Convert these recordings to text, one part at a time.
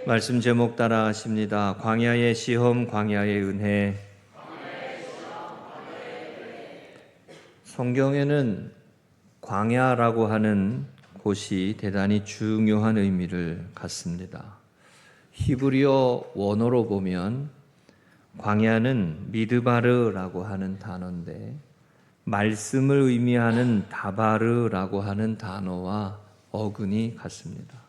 말씀 제목 따라 하십니다. 광야의 시험, 광야의 은혜. 성경에는 광야라고 하는 곳이 대단히 중요한 의미를 갖습니다. 히브리어 원어로 보면 광야는 미드바르라고 하는 단어인데 말씀을 의미하는 다바르라고 하는 단어와 어근이 같습니다.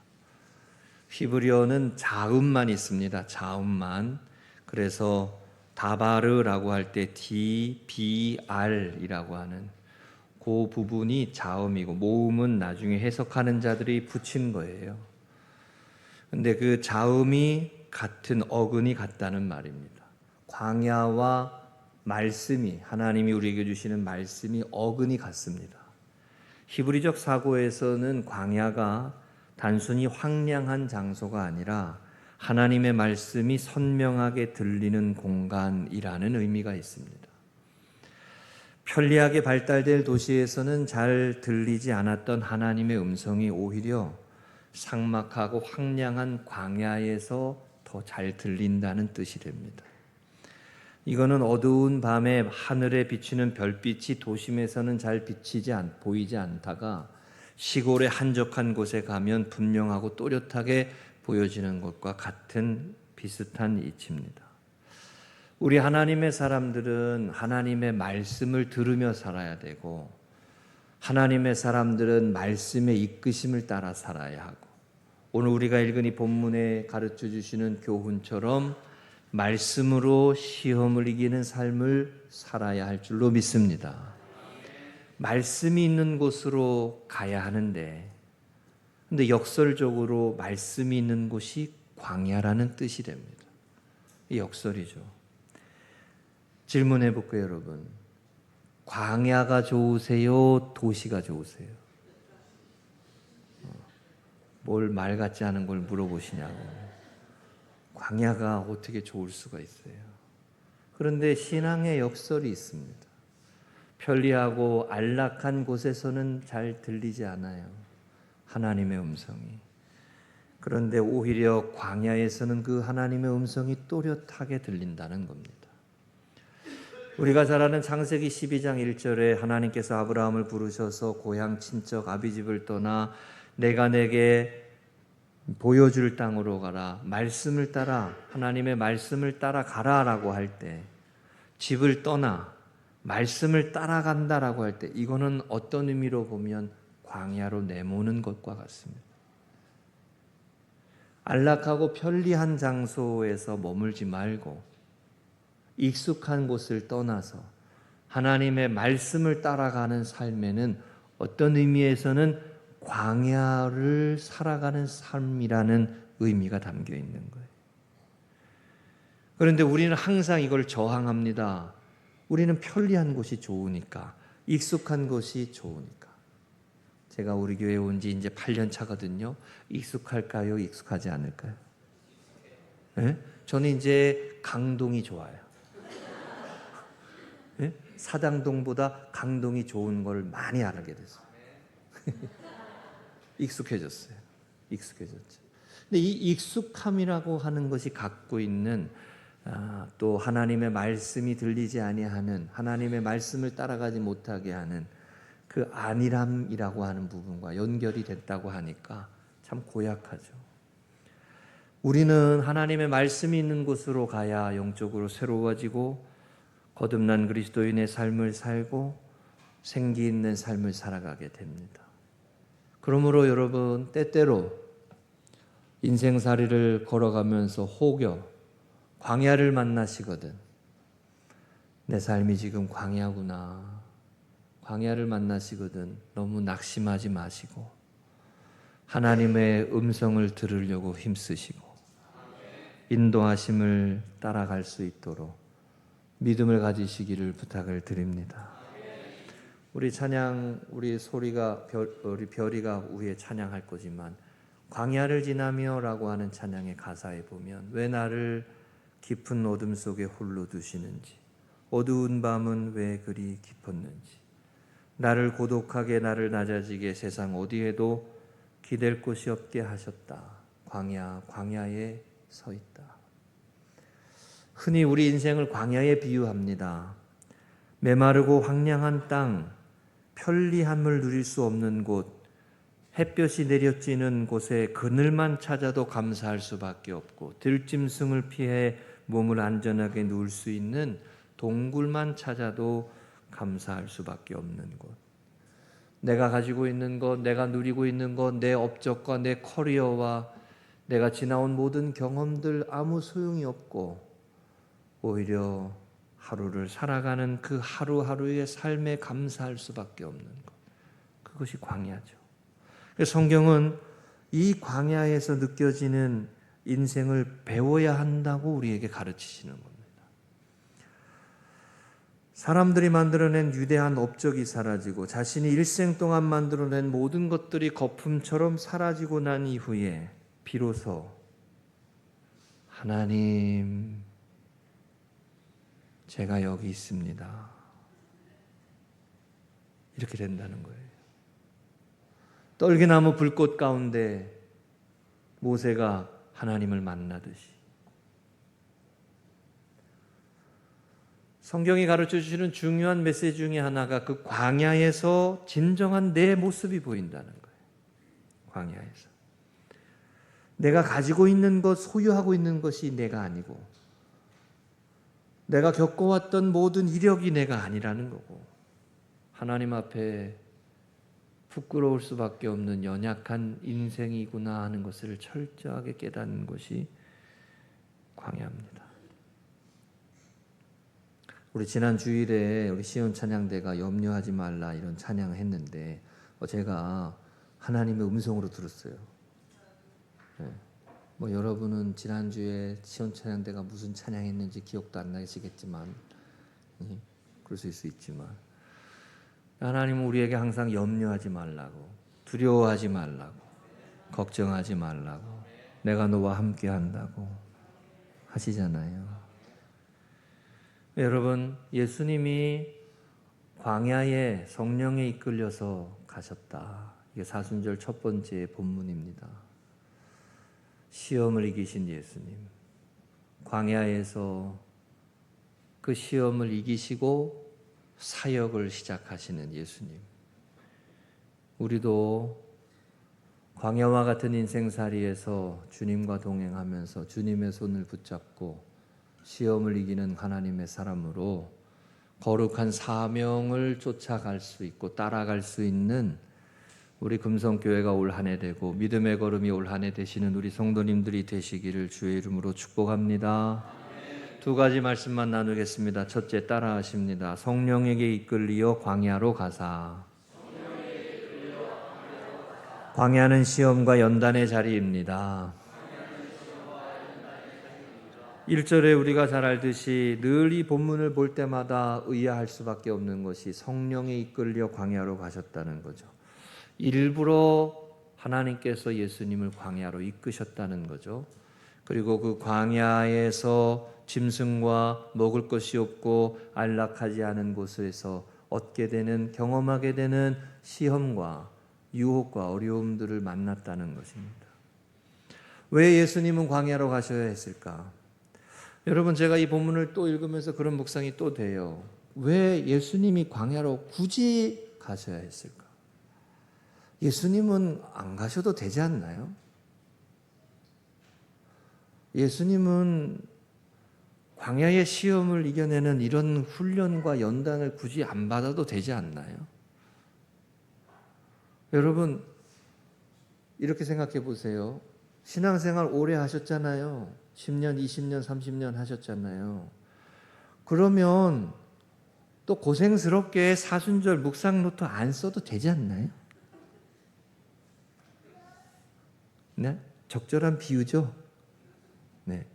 히브리어는 자음만 있습니다. 자음만. 그래서 다바르라고 할 때 DBR이라고 하는 그 부분이 자음이고 모음은 나중에 해석하는 자들이 붙인 거예요. 근데 그 자음이 같은 어근이 같다는 말입니다. 광야와 말씀이 하나님이 우리에게 주시는 말씀이 어근이 같습니다. 히브리적 사고에서는 광야가 단순히 황량한 장소가 아니라 하나님의 말씀이 선명하게 들리는 공간이라는 의미가 있습니다. 편리하게 발달될 도시에서는 잘 들리지 않았던 하나님의 음성이 오히려 삭막하고 황량한 광야에서 더 잘 들린다는 뜻이 됩니다. 이거는 어두운 밤에 하늘에 비치는 별빛이 도심에서는 잘 보이지 않다가 시골의 한적한 곳에 가면 분명하고 또렷하게 보여지는 것과 같은 비슷한 이치입니다. 우리 하나님의 사람들은 하나님의 말씀을 들으며 살아야 되고 하나님의 사람들은 말씀의 이끄심을 따라 살아야 하고 오늘 우리가 읽은 이 본문에 가르쳐 주시는 교훈처럼 말씀으로 시험을 이기는 삶을 살아야 할 줄로 믿습니다. 말씀이 있는 곳으로 가야 하는데 근데 역설적으로 말씀이 있는 곳이 광야라는 뜻이 됩니다. 이 역설이죠. 질문해 볼게요, 여러분. 광야가 좋으세요? 도시가 좋으세요? 뭘 말 같지 않은 걸 물어보시냐고. 광야가 어떻게 좋을 수가 있어요? 그런데 신앙의 역설이 있습니다. 편리하고 안락한 곳에서는 잘 들리지 않아요. 하나님의 음성이. 그런데 오히려 광야에서는 그 하나님의 음성이 또렷하게 들린다는 겁니다. 우리가 잘 아는 창세기 12장 1절에 하나님께서 아브라함을 부르셔서 고향 친척 아비집을 떠나 내가 내게 보여줄 땅으로 가라. 말씀을 따라 하나님의 말씀을 따라 가라라고 할 때 집을 떠나 말씀을 따라간다라고 할 때 이거는 어떤 의미로 보면 광야로 내모는 것과 같습니다. 안락하고 편리한 장소에서 머물지 말고 익숙한 곳을 떠나서 하나님의 말씀을 따라가는 삶에는 어떤 의미에서는 광야를 살아가는 삶이라는 의미가 담겨 있는 거예요. 그런데 우리는 항상 이걸 저항합니다. 우리는 편리한 곳이 좋으니까, 익숙한 곳이 좋으니까. 제가 우리 교회에 온 지 이제 8년 차거든요. 익숙할까요? 익숙하지 않을까요? 네? 저는 이제 강동이 좋아요. 네? 사당동보다 강동이 좋은 걸 많이 알게 됐어요. 익숙해졌어요. 익숙해졌죠. 근데 이 익숙함이라고 하는 것이 갖고 있는 또 하나님의 말씀이 들리지 아니하는 하나님의 말씀을 따라가지 못하게 하는 그 안일함이라고 하는 부분과 연결이 됐다고 하니까 참 고약하죠. 우리는 하나님의 말씀이 있는 곳으로 가야 영적으로 새로워지고 거듭난 그리스도인의 삶을 살고 생기 있는 삶을 살아가게 됩니다. 그러므로 여러분 때때로 인생살이를 걸어가면서 혹여 광야를 만나시거든 내 삶이 지금 광야구나. 광야를 만나시거든 너무 낙심하지 마시고 하나님의 음성을 들으려고 힘쓰시고 인도하심을 따라갈 수 있도록 믿음을 가지시기를 부탁을 드립니다. 우리 찬양, 우리 소리가 우리 별이가 위에 찬양할 거지만 광야를 지나며라고 하는 찬양의 가사에 보면 왜 나를 깊은 어둠 속에 홀로 두시는지 어두운 밤은 왜 그리 깊었는지 나를 고독하게 나를 낮아지게 세상 어디에도 기댈 곳이 없게 하셨다. 광야에 서 있다. 흔히 우리 인생을 광야에 비유합니다. 메마르고 황량한 땅, 편리함을 누릴 수 없는 곳, 햇볕이 내려지는 곳에 그늘만 찾아도 감사할 수밖에 없고, 들짐승을 피해 몸을 안전하게 누울 수 있는 동굴만 찾아도 감사할 수밖에 없는 곳. 내가 가지고 있는 것, 내가 누리고 있는 것, 내 업적과 내 커리어와 내가 지나온 모든 경험들 아무 소용이 없고, 오히려 하루를 살아가는 그 하루하루의 삶에 감사할 수밖에 없는 것. 그것이 광야죠. 성경은 이 광야에서 느껴지는 인생을 배워야 한다고 우리에게 가르치시는 겁니다. 사람들이 만들어낸 위대한 업적이 사라지고 자신이 일생 동안 만들어낸 모든 것들이 거품처럼 사라지고 난 이후에 비로소 하나님, 제가 여기 있습니다. 이렇게 된다는 거예요. 떨기나무 불꽃 가운데 모세가 하나님을 만나듯이 성경이 가르쳐 주시는 중요한 메시지 중에 하나가 그 광야에서 진정한 내 모습이 보인다는 거예요. 광야에서 내가 가지고 있는 것, 소유하고 있는 것이 내가 아니고 내가 겪어왔던 모든 이력이 내가 아니라는 거고, 하나님 앞에 부끄러울 수밖에 없는 연약한 인생이구나 하는 것을 철저하게 깨닫는 것이 광야입니다. 우리 지난 주일에 우리 시온 찬양대가 염려하지 말라 이런 찬양을 했는데 제가 하나님의 음성으로 들었어요. 네. 여러분은 지난주에 시온 찬양대가 무슨 찬양했는지 기억도 안 나시겠지만, 그럴 수 있지만 하나님은 우리에게 항상 염려하지 말라고, 두려워하지 말라고, 걱정하지 말라고, 내가 너와 함께 한다고 하시잖아요. 여러분, 예수님이 광야에 성령에 이끌려서 가셨다. 이게 사순절 첫 번째 본문입니다. 시험을 이기신 예수님, 광야에서 그 시험을 이기시고 사역을 시작하시는 예수님. 우리도 광야와 같은 인생살이에서 주님과 동행하면서 주님의 손을 붙잡고 시험을 이기는 하나님의 사람으로 거룩한 사명을 쫓아갈 수 있고 따라갈 수 있는 우리 금성교회가 올 한 해 되고 믿음의 걸음이 올 한 해 되시는 우리 성도님들이 되시기를 주의 이름으로 축복합니다. 두 가지 말씀만 나누겠습니다. 첫째, 따라하십니다. 성령에게 이끌리어 광야로 가사. 광야는 시험과 연단의 자리입니다. 1절에 우리가 잘 알듯이 늘 이 본문을 볼 때마다 의아할 수밖에 없는 것이 성령에 이끌려 광야로 가셨다는 거죠. 일부러 하나님께서 예수님을 광야로 이끄셨다는 거죠. 그리고 그 광야에서 짐승과 먹을 것이 없고 안락하지 않은 곳에서 얻게 되는, 경험하게 되는 시험과 유혹과 어려움들을 만났다는 것입니다. 왜 예수님은 광야로 가셔야 했을까? 여러분, 제가 이 본문을 또 읽으면서 그런 묵상이 또 돼요. 왜 예수님이 광야로 굳이 가셔야 했을까? 예수님은 안 가셔도 되지 않나요? 예수님은 광야의 시험을 이겨내는 이런 훈련과 연단을 굳이 안 받아도 되지 않나요? 여러분, 이렇게 생각해 보세요. 신앙생활 오래 하셨잖아요. 10년, 20년, 30년 하셨잖아요. 그러면 또 고생스럽게 사순절 묵상 노트 안 써도 되지 않나요? 네? 적절한 비유죠? 네.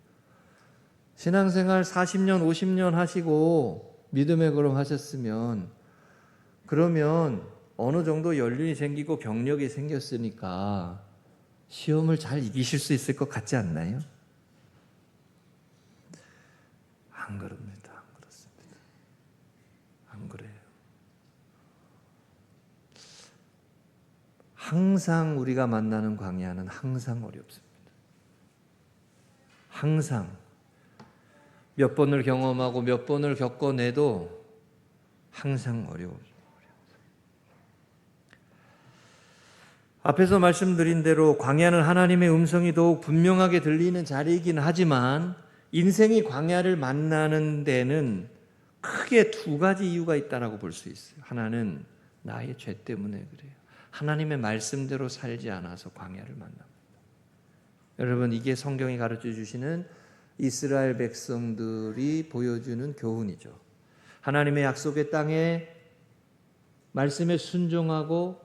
신앙생활 40년, 50년 하시고 믿음의 걸음 하셨으면, 그러면 어느 정도 연륜이 생기고 경력이 생겼으니까 시험을 잘 이기실 수 있을 것 같지 않나요? 안 그럽니다. 안 그렇습니다. 안 그래요. 항상 우리가 만나는 광야는 항상 어렵습니다. 항상 몇 번을 경험하고 몇 번을 겪어내도 항상 어려워요. 앞에서 말씀드린 대로 광야는 하나님의 음성이 더욱 분명하게 들리는 자리이긴 하지만 인생이 광야를 만나는 데는 크게 두 가지 이유가 있다고 볼 수 있어요. 하나는 나의 죄 때문에 그래요. 하나님의 말씀대로 살지 않아서 광야를 만납니다. 여러분, 이게 성경이 가르쳐 주시는 이스라엘 백성들이 보여주는 교훈이죠. 하나님의 약속의 땅에 말씀에 순종하고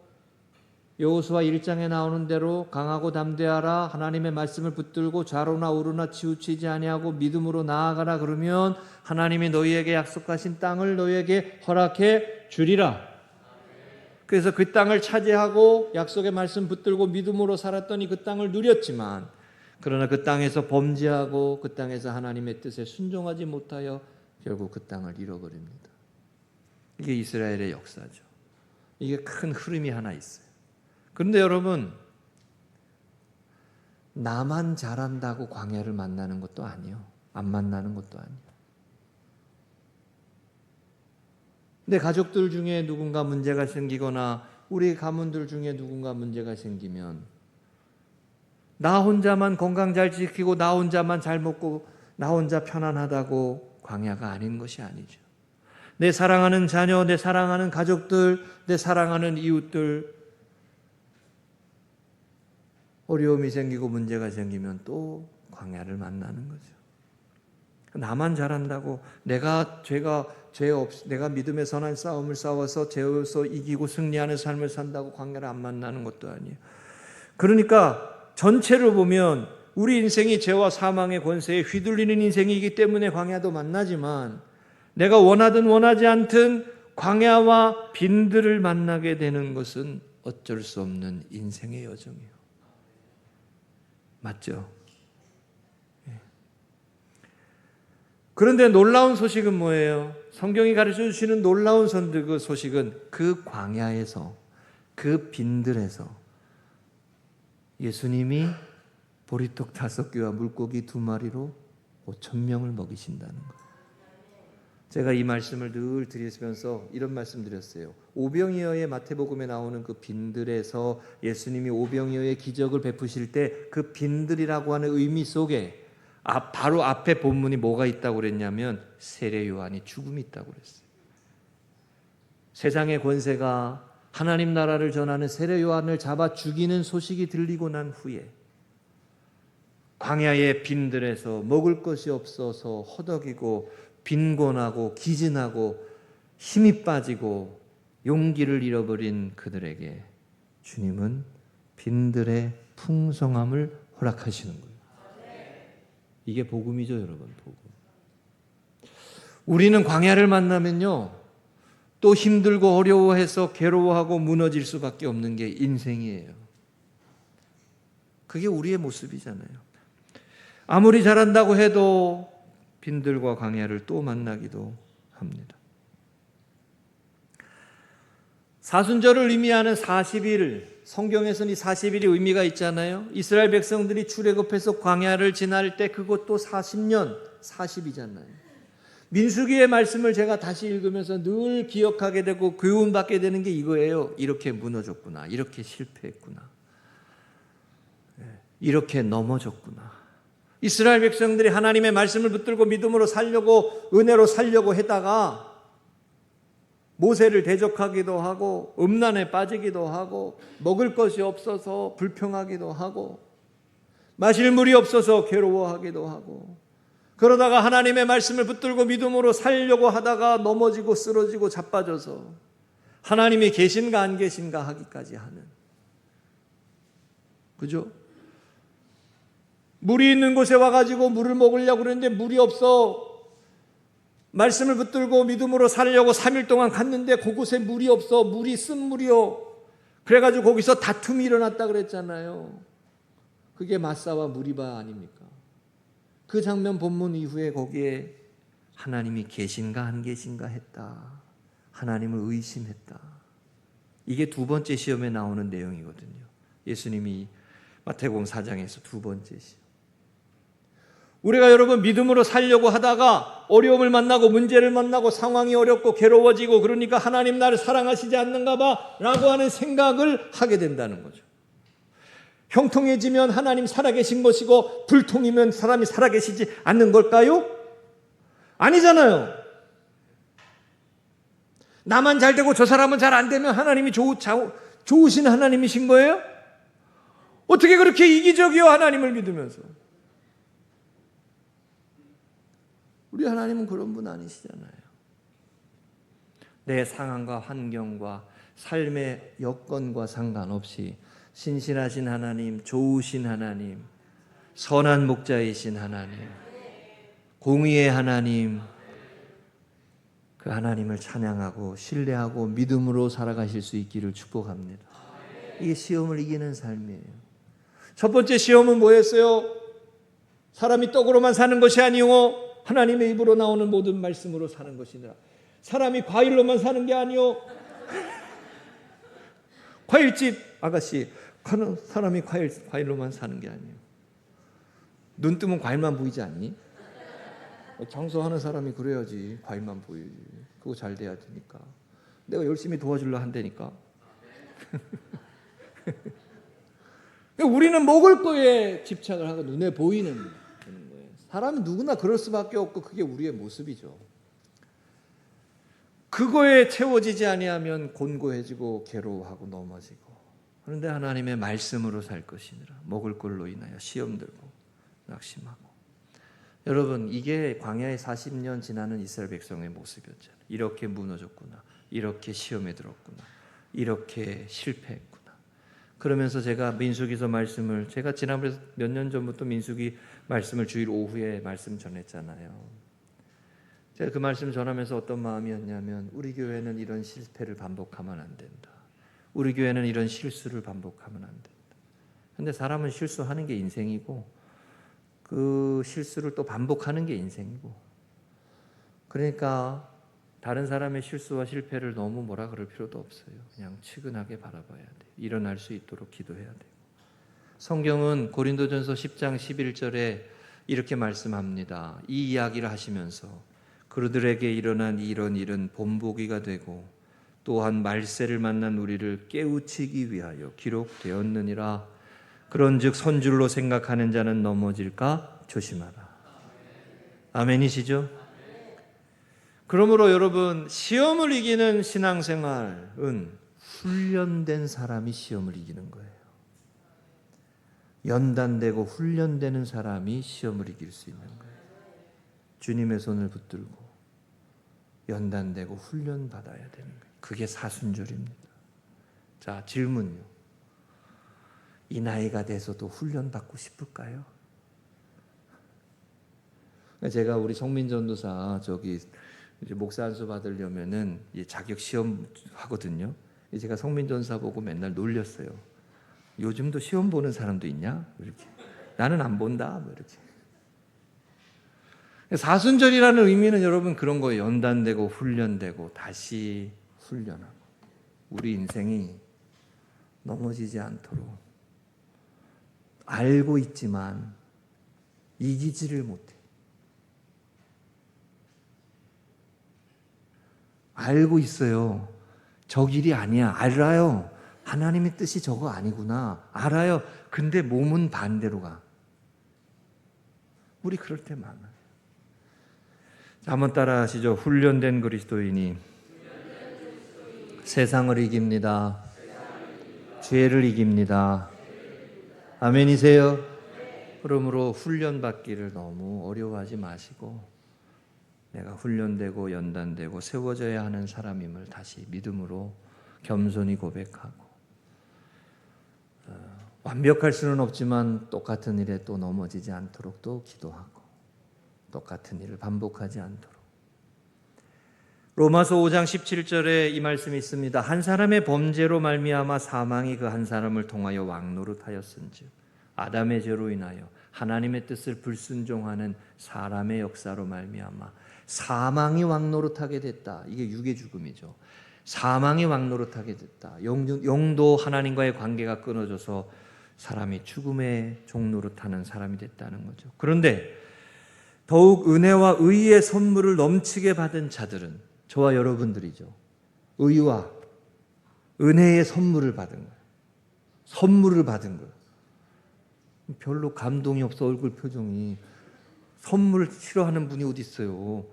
여호수아 1장에 나오는 대로 강하고 담대하라, 하나님의 말씀을 붙들고 좌로나 우로나 치우치지 아니하고 믿음으로 나아가라, 그러면 하나님이 너희에게 약속하신 땅을 너희에게 허락해 주리라. 그래서 그 땅을 차지하고 약속의 말씀 붙들고 믿음으로 살았더니 그 땅을 누렸지만, 그러나 그 땅에서 범죄하고 그 땅에서 하나님의 뜻에 순종하지 못하여 결국 그 땅을 잃어버립니다. 이게 이스라엘의 역사죠. 이게 큰 흐름이 하나 있어요. 그런데 여러분, 나만 잘한다고 광야를 만나는 것도 아니에요. 안 만나는 것도 아니에요. 내 가족들 중에 누군가 문제가 생기거나 우리 가문들 중에 누군가 문제가 생기면 나 혼자만 건강 잘 지키고 나 혼자만 잘 먹고 나 혼자 편안하다고 광야가 아닌 것이 아니죠. 내 사랑하는 자녀, 내 사랑하는 가족들, 내 사랑하는 이웃들 어려움이 생기고 문제가 생기면 또 광야를 만나는 거죠. 나만 잘한다고 내가 내가 믿음의 선한 싸움을 싸워서 죄 없어 이기고 승리하는 삶을 산다고 광야를 안 만나는 것도 아니에요. 그러니까 전체를 보면 우리 인생이 죄와 사망의 권세에 휘둘리는 인생이기 때문에 광야도 만나지만, 내가 원하든 원하지 않든 광야와 빈들을 만나게 되는 것은 어쩔 수 없는 인생의 여정이에요. 맞죠? 그런데 놀라운 소식은 뭐예요? 성경이 가르쳐 주시는 놀라운 그 소식은 그 광야에서, 그 빈들에서 예수님이 보리떡 5개와 물고기 2마리로 5,000명을 먹이신다는 거예요. 제가 이 말씀을 늘 드리면서 이런 말씀 드렸어요. 오병이어의 마태복음에 나오는 그 빈들에서 예수님이 오병이어의 기적을 베푸실 때 그 빈들이라고 하는 의미 속에 바로 앞에 본문이 뭐가 있다고 그랬냐면 세례 요한이 죽음이 있다고 그랬어요. 세상의 권세가 하나님 나라를 전하는 세례 요한을 잡아 죽이는 소식이 들리고 난 후에 광야의 빈들에서 먹을 것이 없어서 허덕이고 빈곤하고 기진하고 힘이 빠지고 용기를 잃어버린 그들에게 주님은 빈들의 풍성함을 허락하시는 거예요. 이게 복음이죠, 여러분. 복음. 우리는 광야를 만나면요, 또 힘들고 어려워해서 괴로워하고 무너질 수밖에 없는 게 인생이에요. 그게 우리의 모습이잖아요. 아무리 잘한다고 해도 빈들과 광야를 또 만나기도 합니다. 사순절을 의미하는 40일, 성경에서는 이 40일이 의미가 있잖아요. 이스라엘 백성들이 출애굽해서 광야를 지날 때 그것도 40년, 40이잖아요. 민수기의 말씀을 제가 다시 읽으면서 늘 기억하게 되고 교훈받게 되는 게 이거예요. 이렇게 무너졌구나, 이렇게 실패했구나, 이렇게 넘어졌구나. 이스라엘 백성들이 하나님의 말씀을 붙들고 믿음으로 살려고, 은혜로 살려고 하다가 모세를 대적하기도 하고 음란에 빠지기도 하고 먹을 것이 없어서 불평하기도 하고 마실 물이 없어서 괴로워하기도 하고, 그러다가 하나님의 말씀을 붙들고 믿음으로 살려고 하다가 넘어지고 쓰러지고 자빠져서 하나님이 계신가 안 계신가 하기까지 하는, 그죠? 물이 있는 곳에 와가지고 물을 먹으려고 그랬는데 물이 없어. 말씀을 붙들고 믿음으로 살려고 3일 동안 갔는데 그곳에 물이 없어. 물이 쓴물이요. 그래가지고 거기서 다툼이 일어났다 그랬잖아요. 그게 마사와 무리바 아닙니까? 그 장면 본문 이후에 거기에 하나님이 계신가 안 계신가 했다. 하나님을 의심했다. 이게 두 번째 시험에 나오는 내용이거든요. 예수님이 마태복음 4장에서 두 번째 시험. 우리가 여러분 믿음으로 살려고 하다가 어려움을 만나고 문제를 만나고 상황이 어렵고 괴로워지고 그러니까 하나님 나를 사랑하시지 않는가 봐 라고 하는 생각을 하게 된다는 거죠. 형통해지면 하나님 살아계신 것이고 불통이면 사람이 살아계시지 않는 걸까요? 아니잖아요. 나만 잘 되고 저 사람은 잘 안 되면 하나님이 좋으신 하나님이신 거예요? 어떻게 그렇게 이기적이요, 하나님을 믿으면서? 우리 하나님은 그런 분 아니시잖아요. 내 상황과 환경과 삶의 여건과 상관없이 신실하신 하나님, 좋으신 하나님, 선한 목자이신 하나님, 공의의 하나님, 그 하나님을 찬양하고 신뢰하고 믿음으로 살아가실 수 있기를 축복합니다. 이게 시험을 이기는 삶이에요. 첫 번째 시험은 뭐였어요? 사람이 떡으로만 사는 것이 아니오 하나님의 입으로 나오는 모든 말씀으로 사는 것이니라. 사람이 과일로만 사는 게 아니오. 과일집 아가씨, 사람이 과일로만 사는 게 아니에요. 눈 뜨면 과일만 보이지 않니? 장사하는 사람이 그래야지 과일만 보이지. 그거 잘 돼야 되니까. 내가 열심히 도와주려 한다니까. 우리는 먹을 거에 집착을 하고 눈에 보이는 거예요. 사람은 누구나 그럴 수밖에 없고 그게 우리의 모습이죠. 그거에 채워지지 아니하면 곤고해지고 괴로워하고 넘어지고. 그런데 하나님의 말씀으로 살 것이니라. 먹을 걸로 인하여 시험 들고 낙심하고. 여러분, 이게 광야에 40년 지나는 이스라엘 백성의 모습이었잖아요. 이렇게 무너졌구나. 이렇게 시험에 들었구나. 이렇게 실패했구나. 그러면서 제가 민수기서 말씀을 제가 지난번에 몇 년 전부터 민수기 말씀을 주일 오후에 말씀 전했잖아요. 제가 그 말씀 전하면서 어떤 마음이었냐면 우리 교회는 이런 실패를 반복하면 안 된다. 우리 교회는 이런 실수를 반복하면 안 된다. 그런데 사람은 실수하는 게 인생이고 그 실수를 또 반복하는 게 인생이고 그러니까 다른 사람의 실수와 실패를 너무 뭐라 그럴 필요도 없어요. 그냥 측은하게 바라봐야 돼요. 일어날 수 있도록 기도해야 돼요. 성경은 고린도전서 10장 11절에 이렇게 말씀합니다. 이 이야기를 하시면서 그들에게 일어난 이런 일은 본보기가 되고 또한 말세를 만난 우리를 깨우치기 위하여 기록되었느니라. 그런즉 선줄로 생각하는 자는 넘어질까 조심하라. 아멘이시죠? 그러므로 여러분, 시험을 이기는 신앙생활은 훈련된 사람이 시험을 이기는 거예요. 연단되고 훈련되는 사람이 시험을 이길 수 있는 거예요. 주님의 손을 붙들고 연단되고 훈련받아야 되는 거예요. 그게 사순절입니다. 자, 질문요. 이 나이가 돼서도 훈련받고 싶을까요? 제가 우리 성민 전도사 이제 목사 안수 받으려면은 자격 시험 하거든요. 제가 성민 전사 보고 맨날 놀렸어요. 요즘도 시험 보는 사람도 있냐? 이렇게. 나는 안 본다. 이렇게. 사순절이라는 의미는 여러분 그런 거예요. 연단되고 훈련되고 다시 훈련하고 우리 인생이 넘어지지 않도록 알고 있지만 이기지를 못해. 알고 있어요. 저 길이 아니야. 알아요. 하나님의 뜻이 저거 아니구나. 알아요. 근데 몸은 반대로 가. 우리 그럴 때 많아요. 자, 한번 따라 하시죠. 훈련된 그리스도인이 세상을 이깁니다. 죄를 이깁니다. 아멘이세요? 그러므로 훈련받기를 너무 어려워하지 마시고 내가 훈련되고 연단되고 세워져야 하는 사람임을 다시 믿음으로 겸손히 고백하고 완벽할 수는 없지만 똑같은 일에 또 넘어지지 않도록 또 기도하고 똑같은 일을 반복하지 않도록. 로마서 5장 17절에 이 말씀이 있습니다. 한 사람의 범죄로 말미암아 사망이 그 한 사람을 통하여 왕노릇하였은즉 아담의 죄로 인하여 하나님의 뜻을 불순종하는 사람의 역사로 말미암아 사망이 왕노릇하게 됐다. 이게 육의 죽음이죠. 사망이 왕노릇하게 됐다. 영도 하나님과의 관계가 끊어져서 사람이 죽음의 종노릇하는 사람이 됐다는 거죠. 그런데 더욱 은혜와 의의 선물을 넘치게 받은 자들은 저와 여러분들이죠. 의와 은혜의 선물을 받은 거예요. 선물을 받은 거예요. 별로 감동이 없어, 얼굴 표정이. 선물을 싫어하는 분이 어디 있어요?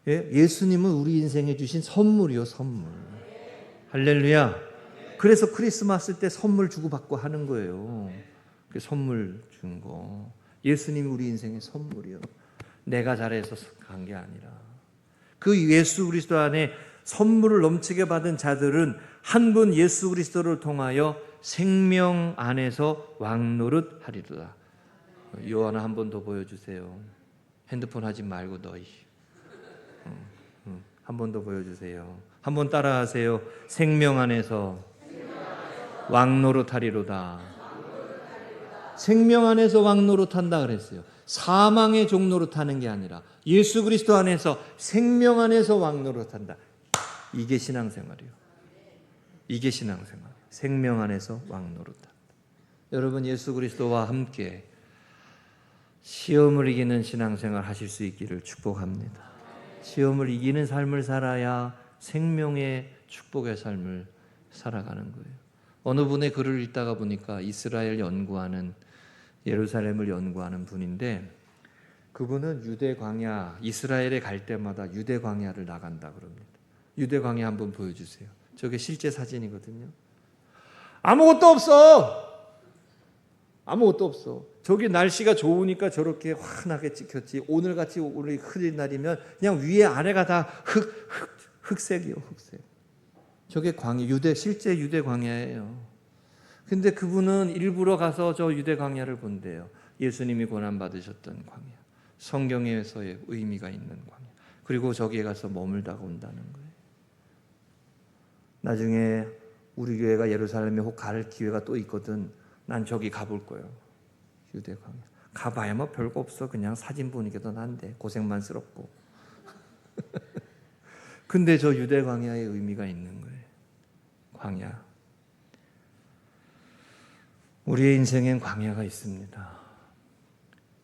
예? 예수님은 우리 인생에 주신 선물이요, 선물. 할렐루야. 그래서 크리스마스 때 선물 주고받고 하는 거예요. 선물 준 거. 예수님이 우리 인생의 선물이요. 내가 잘해서 간 게 아니라. 그 예수 그리스도 안에 선물을 넘치게 받은 자들은 한 분 예수 그리스도를 통하여 생명 안에서 왕노릇 하리로다. 요한아 한 번 더 보여주세요. 핸드폰 하지 말고 너희. 한 번 더 보여주세요. 한 번 따라하세요. 생명 안에서 왕노릇 하리로다. 생명 안에서 왕노릇 한다 그랬어요. 사망의 종노릇 하는 게 아니라 예수 그리스도 안에서 생명 안에서 왕노릇 한다. 이게 신앙생활이요. 이게 신앙생활. 생명 안에서 왕노릇 한다. 여러분 예수 그리스도와 함께 시험을 이기는 신앙생활 하실 수 있기를 축복합니다. 시험을 이기는 삶을 살아야 생명의 축복의 삶을 살아가는 거예요. 어느 분의 글을 읽다가 보니까 이스라엘 연구하는, 예루살렘을 연구하는 분인데, 그분은 유대 광야, 이스라엘에 갈 때마다 유대 광야를 나간다 그럽니다. 유대 광야 한번 보여주세요. 저게 실제 사진이거든요. 아무것도 없어. 아무것도 없어. 저기 날씨가 좋으니까 저렇게 환하게 찍혔지. 오늘같이 오늘 흐린 날이면 그냥 위에 아래가 다 흑색이요, 흑색. 저게 광야, 실제 유대 광야예요. 근데 그분은 일부러 가서 저 유대 광야를 본대요. 예수님이 고난 받으셨던 광야, 성경에서의 의미가 있는 광야. 그리고 저기에 가서 머물다가 온다는 거예요. 나중에 우리 교회가 예루살렘에 혹 갈 기회가 또 있거든. 난 저기 가볼 거예요. 유대 광야. 가봐야 뭐 별거 없어. 그냥 사진 보니까 더 난데 고생만스럽고. 근데 저 유대 광야의 의미가 있는 거예요. 광야. 우리의 인생엔 광야가 있습니다.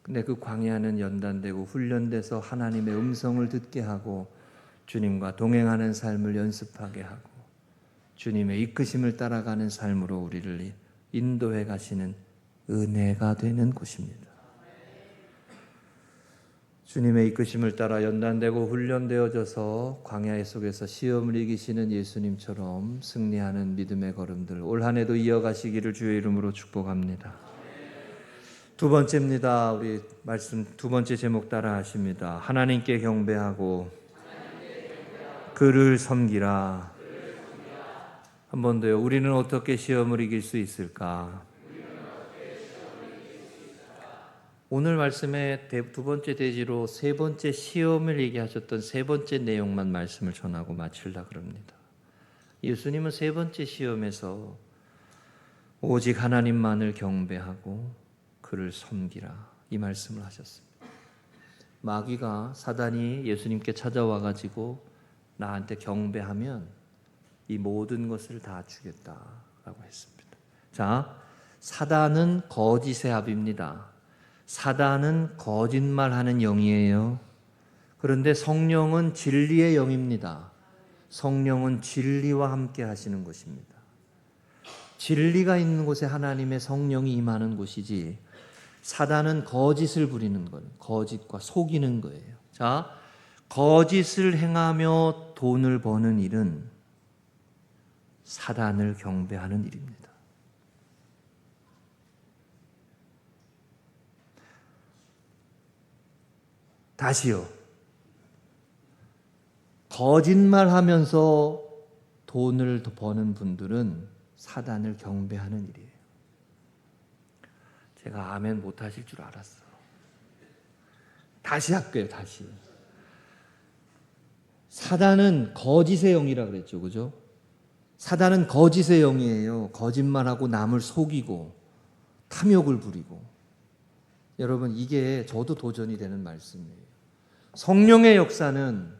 근데 그 광야는 연단되고 훈련돼서 하나님의 음성을 듣게 하고 주님과 동행하는 삶을 연습하게 하고 주님의 이끄심을 따라가는 삶으로 우리를 인도해 가시는 은혜가 되는 곳입니다. 주님의 이끄심을 따라 연단되고 훈련되어져서 광야 속에서 시험을 이기시는 예수님처럼 승리하는 믿음의 걸음들 올 한 해도 이어가시기를 주의 이름으로 축복합니다. 두 번째입니다. 우리 말씀 두 번째 제목 따라 하십니다. 하나님께 경배하고 그를 섬기라. 한 번 더요. 우리는 어떻게 시험을 이길 수 있을까? 오늘 말씀의 두 번째 대지로 세 번째 시험을 얘기하셨던 세 번째 내용만 말씀을 전하고 마치려고 합니다. 예수님은 세 번째 시험에서 오직 하나님만을 경배하고 그를 섬기라 이 말씀을 하셨습니다. 마귀가, 사단이 예수님께 찾아와 가지고 나한테 경배하면 이 모든 것을 다 주겠다라고 했습니다. 자, 사단은 거짓의 합입니다. 사단은 거짓말하는 영이에요. 그런데 성령은 진리의 영입니다. 성령은 진리와 함께 하시는 것입니다. 진리가 있는 곳에 하나님의 성령이 임하는 곳이지, 사단은 거짓을 부리는 거예요. 거짓과 속이는 거예요. 자, 거짓을 행하며 돈을 버는 일은 사단을 경배하는 일입니다. 다시요. 거짓말하면서 돈을 버는 분들은 사단을 경배하는 일이에요. 제가 아멘 못하실 줄 알았어. 다시 할게요. 다시. 사단은 거짓의 영이라 그랬죠. 그죠? 사단은 거짓의 영이에요. 거짓말하고 남을 속이고 탐욕을 부리고. 여러분, 이게 저도 도전이 되는 말씀이에요. 성령의 역사는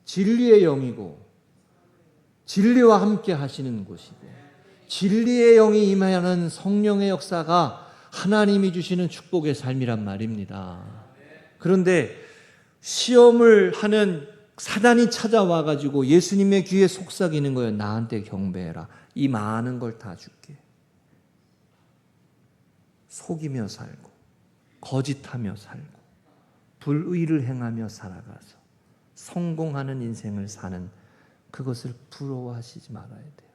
진리의 영이고 진리와 함께 하시는 곳이고 진리의 영이 임하는 성령의 역사가 하나님이 주시는 축복의 삶이란 말입니다. 그런데 시험을 하는 사단이 찾아와 가지고 예수님의 귀에 속삭이는 거예요. 나한테 경배해라. 이 많은 걸 다 줄게. 속이며 살고 거짓하며 살고 불의를 행하며 살아가서 성공하는 인생을 사는 그것을 부러워하시지 말아야 돼요.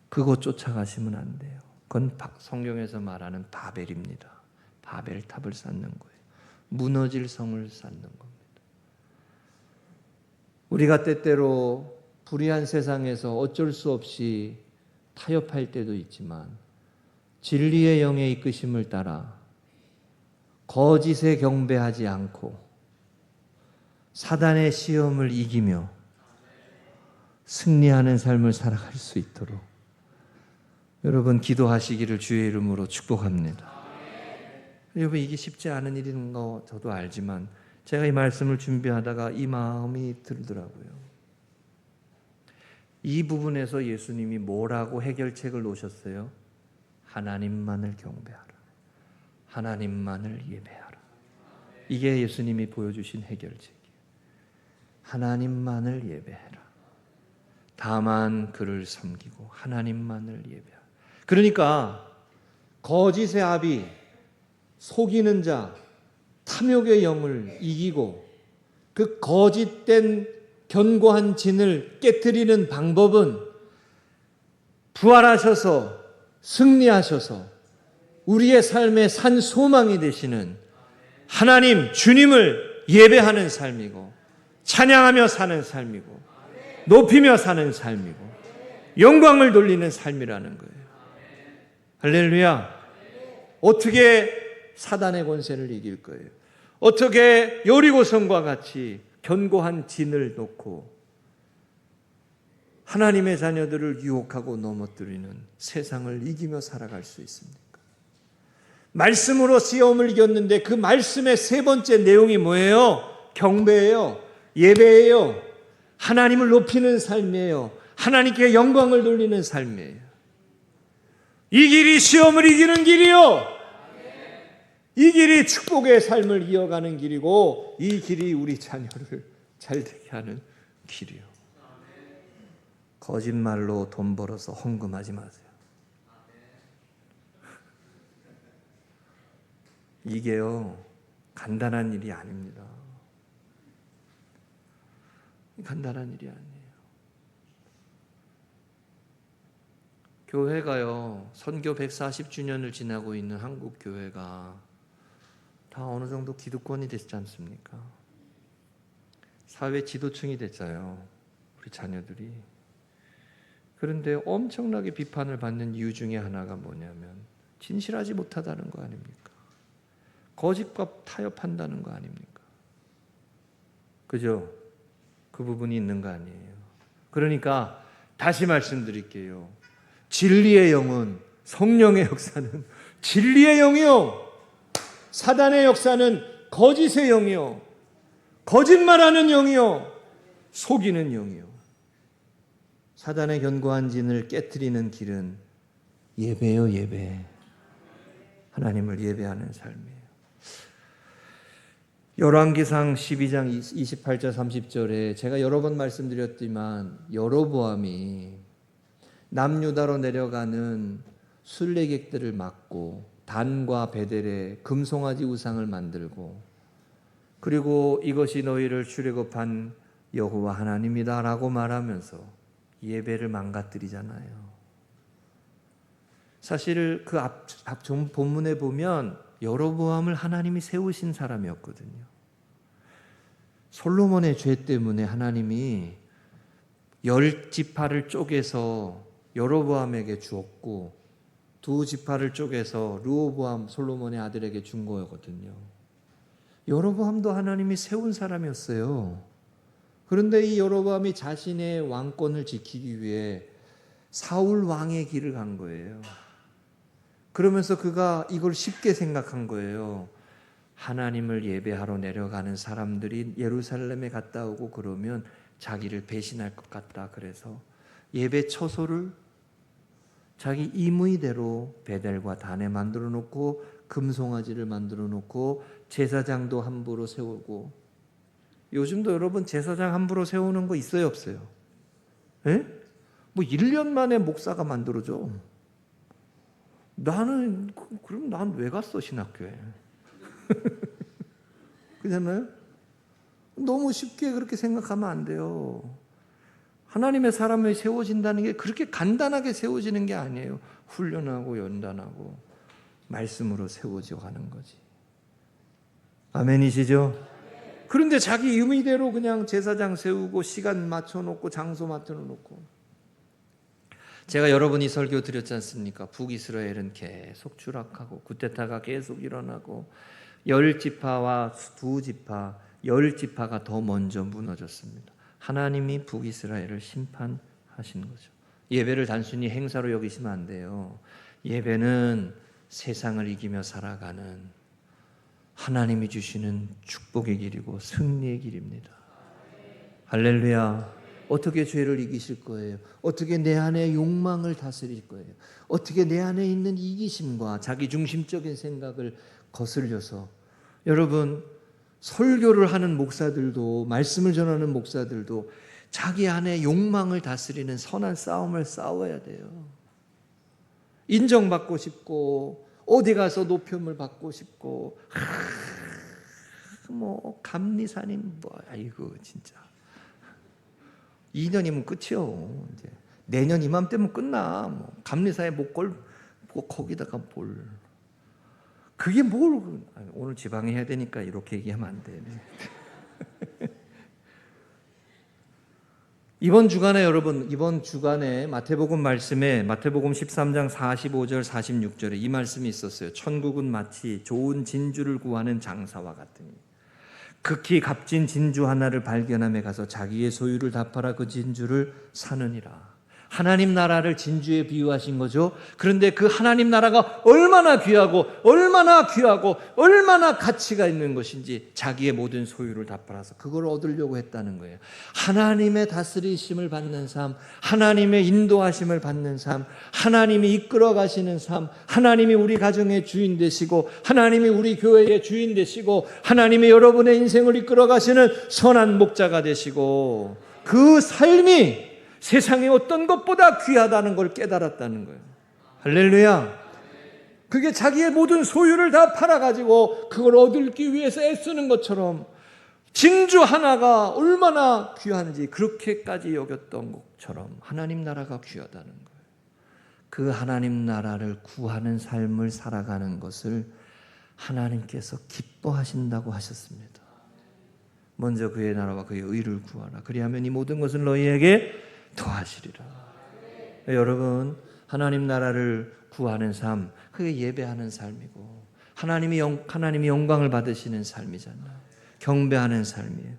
그것 쫓아가시면 안 돼요. 그건 성경에서 말하는 바벨입니다. 바벨탑을 쌓는 거예요. 무너질 성을 쌓는 겁니다. 우리가 때때로 불의한 세상에서 어쩔 수 없이 타협할 때도 있지만 진리의 영의 이끄심을 따라 거짓에 경배하지 않고 사단의 시험을 이기며 승리하는 삶을 살아갈 수 있도록 여러분 기도하시기를 주의 이름으로 축복합니다. 여러분 이게 쉽지 않은 일인 거 저도 알지만 제가 이 말씀을 준비하다가 이 마음이 들더라고요. 이 부분에서 예수님이 뭐라고 해결책을 놓으셨어요? 하나님만을 경배하라. 하나님만을 예배하라. 이게 예수님이 보여주신 해결책이에요. 하나님만을 예배해라. 다만 그를 섬기고 하나님만을 예배하라. 그러니까 거짓의 아비, 속이는 자, 탐욕의 영을 이기고 그 거짓된 견고한 진을 깨트리는 방법은 부활하셔서 승리하셔서 우리의 삶의 산 소망이 되시는 하나님, 주님을 예배하는 삶이고 찬양하며 사는 삶이고 높이며 사는 삶이고 영광을 돌리는 삶이라는 거예요. 할렐루야. 어떻게 사단의 권세를 이길 거예요? 어떻게 여리고성과 같이 견고한 진을 놓고 하나님의 자녀들을 유혹하고 넘어뜨리는 세상을 이기며 살아갈 수 있습니까? 말씀으로 시험을 이겼는데 그 말씀의 세 번째 내용이 뭐예요? 경배예요. 예배예요. 하나님을 높이는 삶이에요. 하나님께 영광을 돌리는 삶이에요. 이 길이 시험을 이기는 길이요. 이 길이 축복의 삶을 이어가는 길이고 이 길이 우리 자녀를 잘되게 하는 길이요. 거짓말로 돈 벌어서 헌금하지 마세요. 이게요, 간단한 일이 아닙니다. 간단한 일이 아니에요. 교회가요, 선교 140주년을 지나고 있는 한국 교회가 다 어느 정도 기득권이 됐지 않습니까? 사회 지도층이 됐어요, 우리 자녀들이. 그런데 엄청나게 비판을 받는 이유 중에 하나가 뭐냐면 진실하지 못하다는 거 아닙니까? 거짓과 타협한다는 거 아닙니까? 그죠? 그 부분이 있는 거 아니에요. 그러니까 다시 말씀드릴게요. 진리의 영은, 성령의 역사는 진리의 영이요, 사단의 역사는 거짓의 영이요, 거짓말하는 영이요, 속이는 영이요. 사단의 견고한 진을 깨트리는 길은 예배요, 예배. 하나님을 예배하는 삶이에요. 열왕기상 12장 28절 30절에 제가 여러 번 말씀드렸지만 여로보암이 남유다로 내려가는 순례객들을 막고 단과 베델에 금송아지 우상을 만들고 그리고 이것이 너희를 출애굽한 여호와 하나님이다 라고 말하면서 예배를 망가뜨리잖아요. 사실 그 앞 본문에 보면 여로보암을 하나님이 세우신 사람이었거든요. 솔로몬의 죄 때문에 하나님이 10지파를 쪼개서 여로보암에게 주었고 2지파를 쪼개서 르호보암 솔로몬의 아들에게 준 거거든요. 여로보암도 하나님이 세운 사람이었어요. 그런데 이 여로보암이 자신의 왕권을 지키기 위해 사울 왕의 길을 간 거예요. 그러면서 그가 이걸 쉽게 생각한 거예요. 하나님을 예배하러 내려가는 사람들이 예루살렘에 갔다 오고 그러면 자기를 배신할 것 같다. 그래서 예배 처소를 자기 임의대로 베델과 단에 만들어 놓고 금송아지를 만들어 놓고 제사장도 함부로 세우고. 요즘도 여러분 제사장 함부로 세우는 거 있어요, 없어요? 예? 뭐 1년 만에 목사가 만들어져. 나는 그럼 난 왜 갔어, 신학교에? 그렇잖아요? 너무 쉽게 그렇게 생각하면 안 돼요. 하나님의 사람이 세워진다는 게 그렇게 간단하게 세워지는 게 아니에요. 훈련하고 연단하고 말씀으로 세워져 가는 거지. 아멘이시죠? 그런데 자기 의미대로 그냥 제사장 세우고 시간 맞춰놓고 장소 맞춰놓고. 제가 여러분이 설교 드렸지 않습니까? 북이스라엘은 계속 추락하고 쿠데타가 계속 일어나고 10지파와 2지파, 10지파가 더 먼저 무너졌습니다. 하나님이 북이스라엘을 심판하신 거죠. 예배를 단순히 행사로 여기시면 안 돼요. 예배는 세상을 이기며 살아가는 하나님이 주시는 축복의 길이고 승리의 길입니다. 할렐루야. 어떻게 죄를 이기실 거예요? 어떻게 내 안의 욕망을 다스릴 거예요? 어떻게 내 안에 있는 이기심과 자기 중심적인 생각을 거슬려서. 여러분, 설교를 하는 목사들도, 말씀을 전하는 목사들도 자기 안에 욕망을 다스리는 선한 싸움을 싸워야 돼요. 인정받고 싶고 어디 가서 높임을 받고 싶고 뭐 감리사님 뭐야 이거 진짜 2년이면 끝이요. 이제 내년 이맘때면 끝나. 뭐 감리사에 목걸 뭐 거기다가 뭘 그게 뭘 오늘 지방에 해야 되니까 이렇게 얘기하면 안 돼. 이번 주간에 마태복음 말씀에 마태복음 13장 45절 46절에 이 말씀이 있었어요. 천국은 마치 좋은 진주를 구하는 장사와 같으니 극히 값진 진주 하나를 발견함에 가서 자기의 소유를 다 팔아 그 진주를 사느니라. 하나님 나라를 진주에 비유하신 거죠. 그런데 그 하나님 나라가 얼마나 귀하고 얼마나 가치가 있는 것인지 자기의 모든 소유를 다 팔아서 그걸 얻으려고 했다는 거예요. 하나님의 다스리심을 받는 삶, 하나님의 인도하심을 받는 삶, 하나님이 이끌어 가시는 삶, 하나님이 우리 가정의 주인 되시고 하나님이 우리 교회의 주인 되시고 하나님이 여러분의 인생을 이끌어 가시는 선한 목자가 되시고 그 삶이 세상의 어떤 것보다 귀하다는 걸 깨달았다는 거예요. 할렐루야. 그게 자기의 모든 소유를 다 팔아가지고 그걸 얻기 위해서 애쓰는 것처럼 진주 하나가 얼마나 귀한지 그렇게까지 여겼던 것처럼 하나님 나라가 귀하다는 거예요. 그 하나님 나라를 구하는 삶을 살아가는 것을 하나님께서 기뻐하신다고 하셨습니다. 먼저 그의 나라와 그의 의를 구하라. 그리하면 이 모든 것은 너희에게 더하시리라. 여러분, 하나님 나라를 구하는 삶, 그게 예배하는 삶이고 하나님이 영광을 받으시는 삶이잖아요. 경배하는 삶이에요.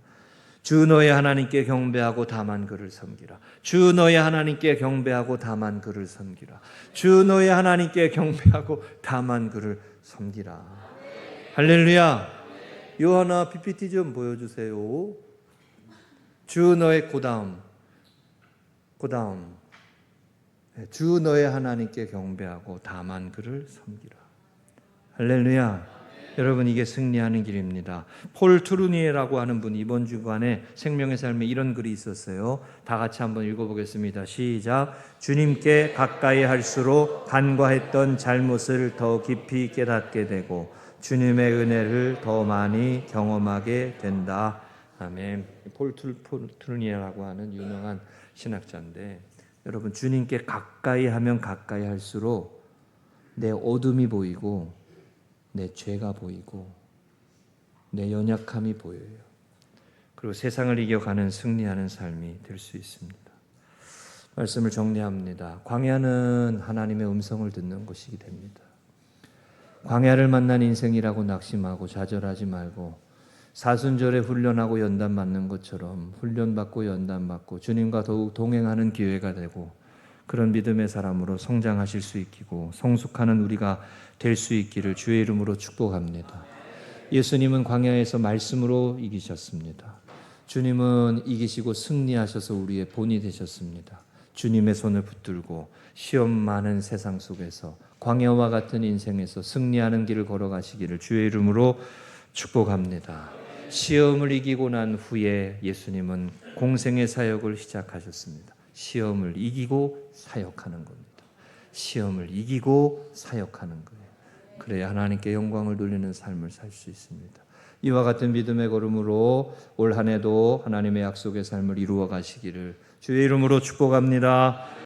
주 너의 하나님께 경배하고 다만 그를 섬기라. 주 너의 하나님께 경배하고 다만 그를 섬기라. 주 너의 하나님께 경배하고 다만 그를 섬기라. 할렐루야. 요한아 PPT 좀 보여주세요. 주 너의 그다음 주 너의 하나님께 경배하고 다만 그를 섬기라. 할렐루야. 여러분 이게 승리하는 길입니다. 폴 트루니에라고 하는 분이 이번 주간에 생명의 삶에 이런 글이 있었어요. 다 같이 한번 읽어보겠습니다. 시작. 주님께 가까이 할수록 간과했던 잘못을 더 깊이 깨닫게 되고 주님의 은혜를 더 많이 경험하게 된다. 아멘. 폴 트루니에라고 하는 유명한 신학자인데 여러분 주님께 가까이 하면 가까이 할수록 내 어둠이 보이고 내 죄가 보이고 내 연약함이 보여요. 그리고 세상을 이겨가는 승리하는 삶이 될 수 있습니다. 말씀을 정리합니다. 광야는 하나님의 음성을 듣는 곳이게 됩니다. 광야를 만난 인생이라고 낙심하고 좌절하지 말고 사순절에 훈련하고 연단 받는 것처럼 훈련받고 연단받고 주님과 더욱 동행하는 기회가 되고 그런 믿음의 사람으로 성장하실 수 있기고 성숙하는 우리가 될 수 있기를 주의 이름으로 축복합니다. 예수님은 광야에서 말씀으로 이기셨습니다. 주님은 이기시고 승리하셔서 우리의 본이 되셨습니다. 주님의 손을 붙들고 시험 많은 세상 속에서 광야와 같은 인생에서 승리하는 길을 걸어가시기를 주의 이름으로 축복합니다. 시험을 이기고 난 후에 예수님은 공생의 사역을 시작하셨습니다. 시험을 이기고 사역하는 겁니다. 시험을 이기고 사역하는 거예요. 그래야 하나님께 영광을 돌리는 삶을 살 수 있습니다. 이와 같은 믿음의 걸음으로 올 한 해도 하나님의 약속의 삶을 이루어 가시기를 주의 이름으로 축복합니다.